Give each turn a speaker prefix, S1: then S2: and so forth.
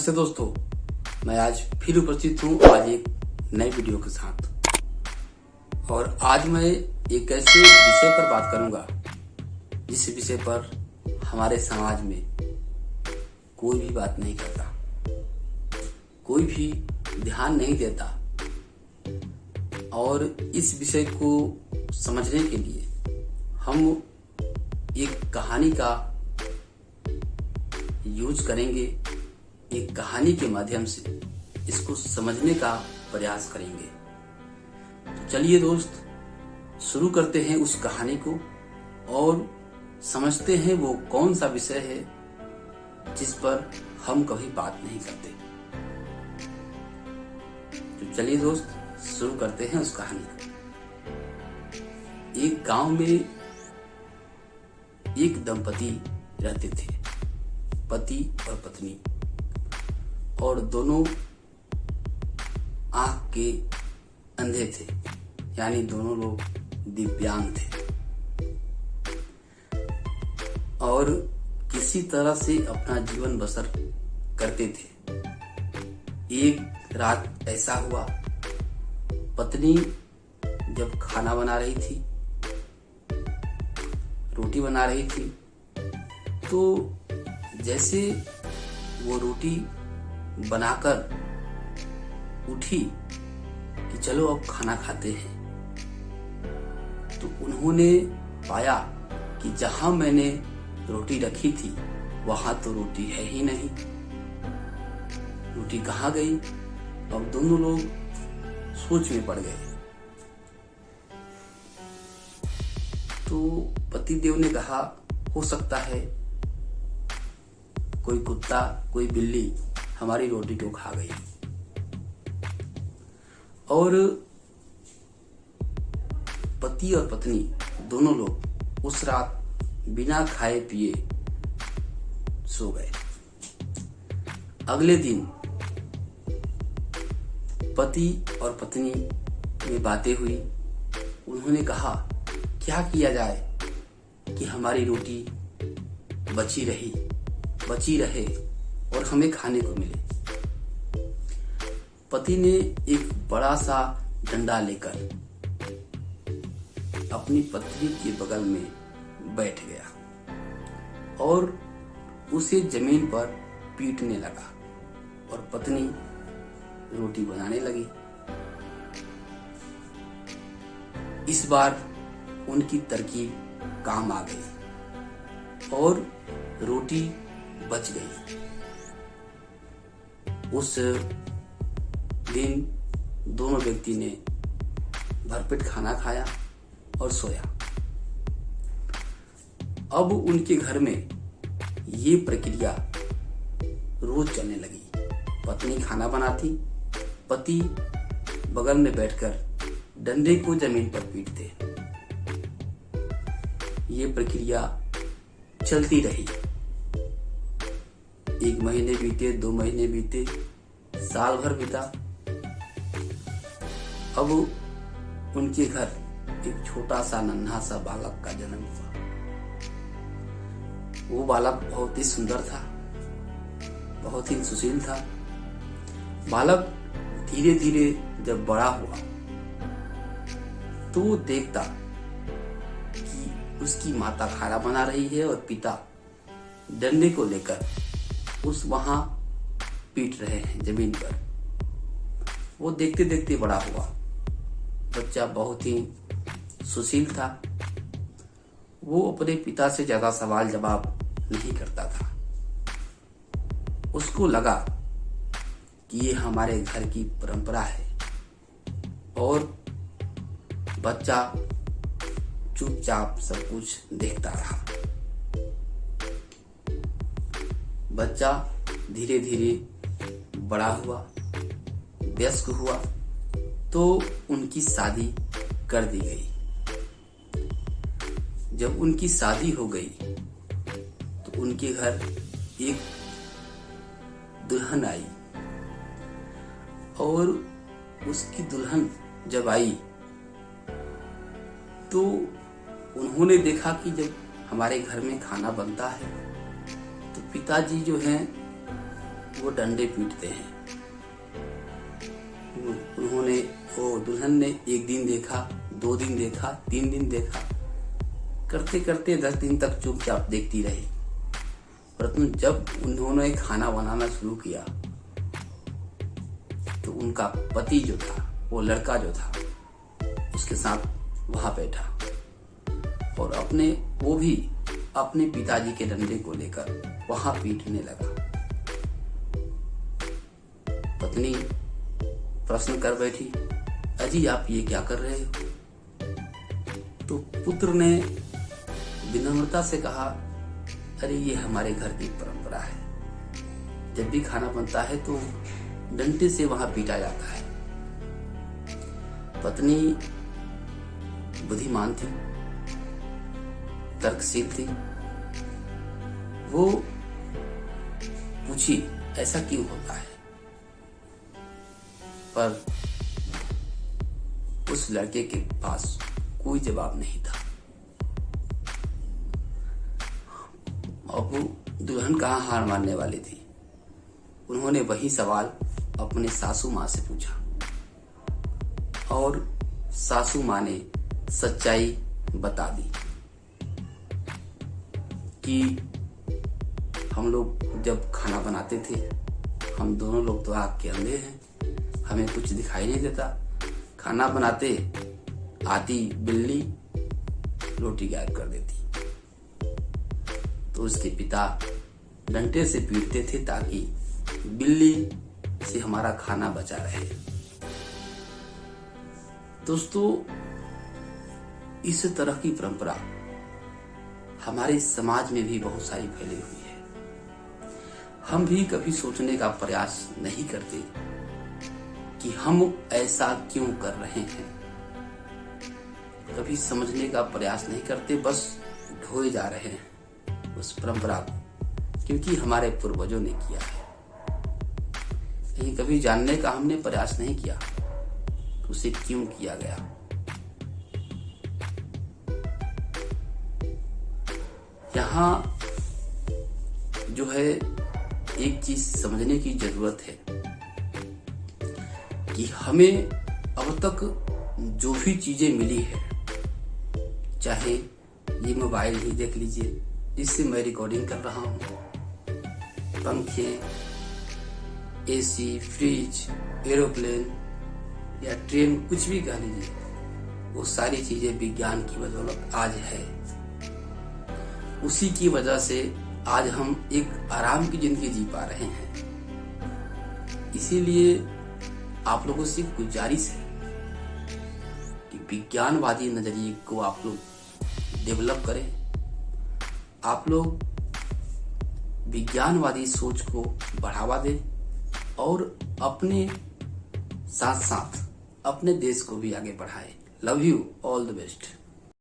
S1: नमस्ते दोस्तों, मैं आज फिर उपस्थित हूँ आज एक नए वीडियो के साथ। और आज मैं एक ऐसे विषय पर बात करूंगा जिस विषय पर हमारे समाज में कोई भी बात नहीं करता, कोई भी ध्यान नहीं देता। और इस विषय को समझने के लिए हम एक कहानी का यूज करेंगे। एक कहानी के माध्यम से इसको समझने का प्रयास करेंगे। तो चलिए दोस्त, शुरू करते हैं उस कहानी को और समझते हैं वो कौन सा विषय है जिस पर हम कभी बात नहीं करते। तो चलिए दोस्त, शुरू करते हैं उस कहानी को। एक गांव में एक दंपति रहते थे, पति और पत्नी, और दोनों आंख के अंधे थे, यानी दोनों लोग दिव्यांग थे। और किसी तरह से अपना जीवन बसर करते थे। एक रात ऐसा हुआ, पत्नी जब खाना बना रही थी, रोटी बना रही थी, तो जैसे वो रोटी बनाकर उठी कि चलो अब खाना खाते हैं, तो उन्होंने पाया कि जहां मैंने रोटी रखी थी वहां तो रोटी है ही नहीं। रोटी कहाँ गई? अब दोनों लोग सोच में पड़ गए। तो पतिदेव ने कहा, हो सकता है कोई कुत्ता, कोई बिल्ली हमारी रोटी को खा गई। और पति और पत्नी दोनों लोग उस रात बिना खाए पिए सो गए। अगले दिन पति और पत्नी में बातें हुई। उन्होंने कहा, क्या किया जाए कि हमारी रोटी बची रहे और हमें खाने को मिले। पति ने एक बड़ा सा डंडा लेकर अपनी पत्नी के बगल में बैठ गया और उसे जमीन पर पीटने लगा और पत्नी रोटी बनाने लगी। इस बार उनकी तरकीब काम आ गई और रोटी बच गई। उस दिन दोनों व्यक्ति ने भरपेट खाना खाया और सोया। अब उनके घर में ये प्रक्रिया रोज चलने लगी। पत्नी खाना बनाती, पति बगल में बैठकर डंडे को जमीन पर पीटते। ये प्रक्रिया चलती रही। 1 महीने बीते, 2 महीने बीते, साल भर बीता। अब उनके घर एक छोटा सा नन्हा सा बालक का जन्म हुआ। वो बालक बहुत ही सुंदर था, बहुत ही सुशील था। बालक धीरे धीरे जब बड़ा हुआ तो वो देखता कि उसकी माता खाना बना रही है और पिता डंडे को लेकर वहां पीट रहे हैं जमीन पर। वो देखते देखते बड़ा हुआ। बच्चा बहुत ही सुशील था। वो अपने पिता से ज्यादा सवाल जवाब नहीं करता था। उसको लगा कि ये हमारे घर की परंपरा है और बच्चा चुपचाप सब कुछ देखता रहा। बच्चा धीरे धीरे बड़ा हुआ, वयस्क हुआ, तो उनकी शादी कर दी गई। जब उनकी शादी हो गई तो उनके घर एक दुल्हन आई और उसकी दुल्हन जब आई तो उन्होंने देखा कि जब हमारे घर में खाना बनता है तो पिताजी जो हैं वो डंडे पीटते हैं। वो दुल्हन ने 1 दिन देखा, 2 दिन देखा, 3 दिन देखा, करते करते 10 दिन तक चुपचाप देखती रही। परंतु जब उन्होंने खाना बनाना शुरू किया तो उनका पति जो था, वो लड़का जो था, उसके साथ वहां बैठा और वो भी अपने पिताजी के डंडे को लेकर वहां पीटने लगा। पत्नी प्रश्न कर बैठी, अजी आप ये क्या कर रहे हो? तो पुत्र ने विनम्रता से कहा, अरे ये हमारे घर की परंपरा है, जब भी खाना बनता है तो डंडे से वहां पीटा जाता है। पत्नी बुद्धिमान थी, तर्कशील थी। वो पूछी ऐसा क्यों होता है? पर उस लड़के के पास कोई जवाब नहीं था। अब दुल्हन कहाँ हार मानने वाली थी। उन्होंने वही सवाल अपने सासू माँ से पूछा और सासू माँ ने सच्चाई बता दी कि हम लोग जब खाना बनाते थे, हम दोनों लोग तो आग के अंधे हैं, हमें कुछ दिखाई नहीं देता। खाना बनाते आती बिल्ली रोटी गायब कर देती। तो उसके पिता डंडे से पीटते थे ताकि बिल्ली से हमारा खाना बचा रहे। दोस्तों, इस तरह की परंपरा हमारे समाज में भी बहुत सारी फैली हुई है। हम भी कभी सोचने का प्रयास नहीं करते कि हम ऐसा क्यों कर रहे हैं। कभी समझने का प्रयास नहीं करते, बस ढोए जा रहे हैं उस परंपरा को, क्योंकि हमारे पूर्वजों ने किया है। लेकिन कभी जानने का हमने प्रयास नहीं किया उसे क्यों किया गया। यहाँ जो है एक चीज समझने की जरूरत है कि हमें अब तक जो भी चीजें मिली है, चाहे ये मोबाइल ही देख लीजिए जिससे मैं रिकॉर्डिंग कर रहा हूँ, पंखे, एसी, फ्रिज, एरोप्लेन या ट्रेन, कुछ भी कह लीजिए, वो सारी चीजें विज्ञान की बदौलत आज है। उसी की वजह से आज हम एक आराम की जिंदगी जी पा रहे हैं। इसीलिए आप लोगों से गुजारिश है कि विज्ञानवादी नजरिए को आप लोग डेवलप करें। आप लोग विज्ञानवादी सोच को बढ़ावा दें और अपने साथ साथ अपने देश को भी आगे बढ़ाएं। Love you, all the best.